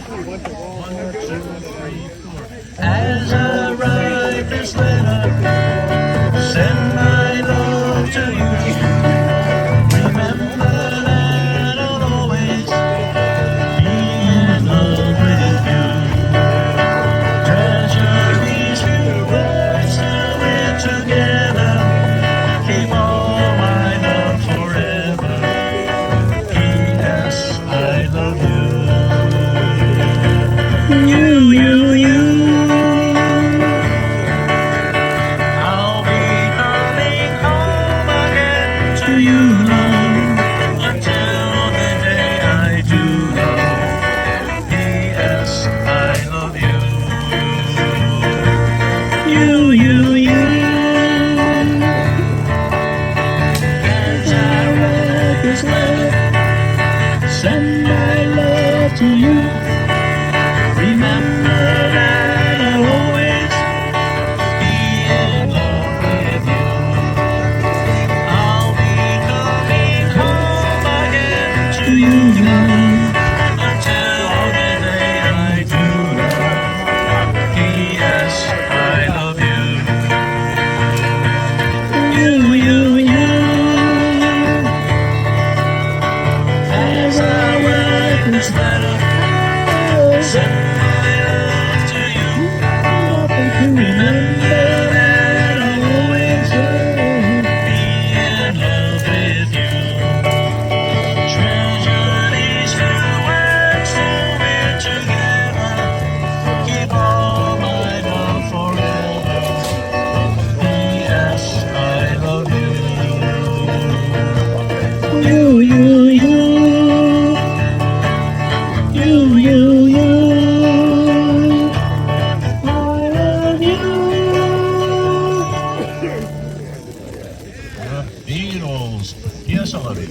1, 2, 3, 4. As I write this letter, send my love to you. Remember that I'll always be in love with you. Treasure these few words till we're together. Keep all my love forever. P.S. I love you. I'll be coming home again to you, love, until the day I do love. P.S. I love you. As I write this letter, send my love to you. Remember that I'll always be in love with you. I'll be coming home again to you, love, until the day I do love. P.S. I love you. As I write this letter, send my love to you. Remember that I'll always be in love with you. Treasure these few words till we're together. Keep all my love forever. P.S. I love you. Beatles. Yes, I love you.